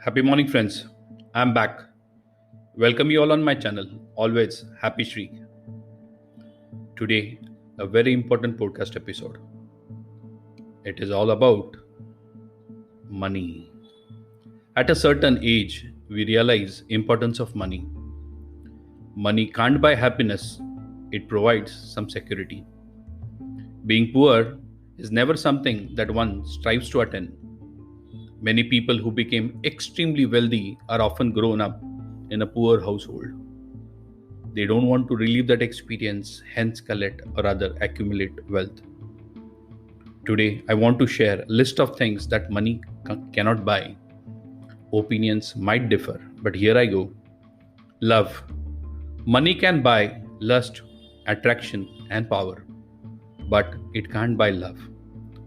Happy morning, friends. I'm back. Welcome you all on my channel. Always happy Shri. Today, a very important podcast episode. It is all about money. At a certain age, we realize importance of money. Money can't buy happiness. It provides some security. Being poor is never something that one strives to attain. Many people who became extremely wealthy are often grown up in a poor household. They don't want to relive that experience, hence collect or rather accumulate wealth. Today, I want to share a list of things that money cannot buy. Opinions might differ, but here I go. Love. Money can buy lust, attraction, and power, but it can't buy love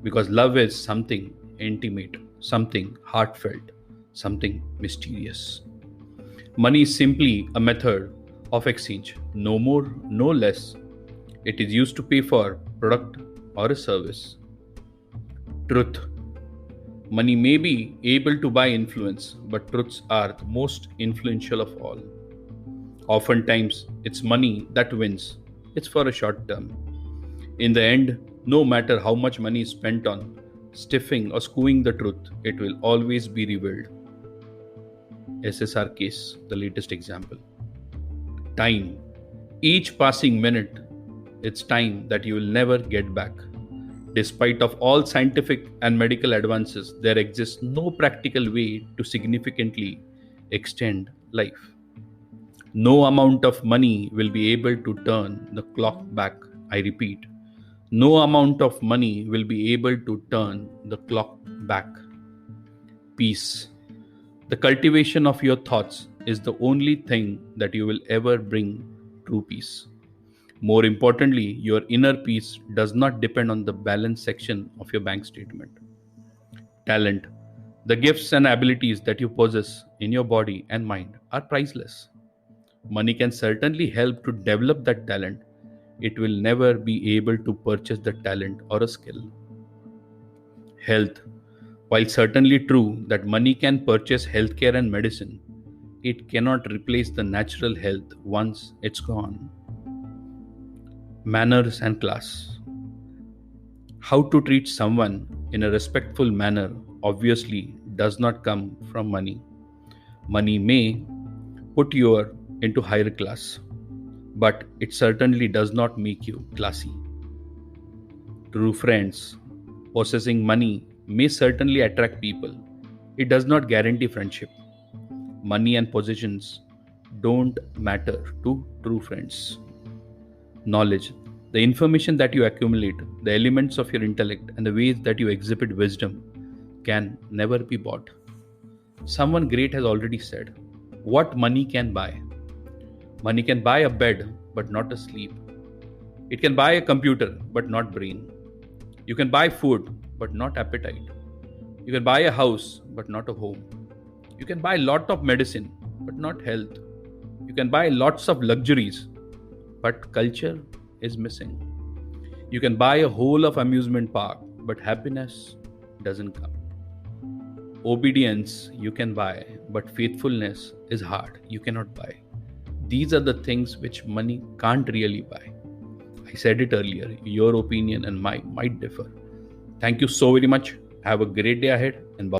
because love is something intimate, something heartfelt, something mysterious. Money is simply a method of exchange, no more, no less. It is used to pay for product or a service. Truth. Money may be able to buy influence, but truths are the most influential of all. Oftentimes, it's money that wins. It's for a short term. In the end, no matter how much money is spent on stiffing or skewing the truth, it will always be revealed. SSR case, the latest example. Time. Each passing minute, it's time that you will never get back. Despite of all scientific and medical advances, there exists no practical way to significantly extend life. No amount of money will be able to turn the clock back. I repeat, no amount of money will be able to turn the clock back. Peace. The cultivation of your thoughts is the only thing that you will ever bring true peace. More importantly, your inner peace does not depend on the balance section of your bank statement. Talent. The gifts and abilities that you possess in your body and mind are priceless. Money can certainly help to develop that talent. It will never be able to purchase the talent or a skill. Health. While certainly true that money can purchase healthcare and medicine, it cannot replace the natural health once it's gone. Manners and class. How to treat someone in a respectful manner obviously does not come from money. Money may put you into higher class, but it certainly does not make you classy. True friends. Possessing money may certainly attract people. It does not guarantee friendship. Money and possessions don't matter to true friends. Knowledge. The information that you accumulate, the elements of your intellect, and the ways that you exhibit wisdom can never be bought. Someone great has already said, what money can buy? Money can buy a bed, but not a sleep. It can buy a computer, but not brain. You can buy food, but not appetite. You can buy a house, but not a home. You can buy a lot of medicine, but not health. You can buy lots of luxuries, but culture is missing. You can buy a whole of amusement park, but happiness doesn't come. Obedience you can buy, but faithfulness is hard. You cannot buy. These are the things which money can't really buy. I said it earlier, your opinion and mine might differ. Thank you so very much. Have a great day ahead and bye.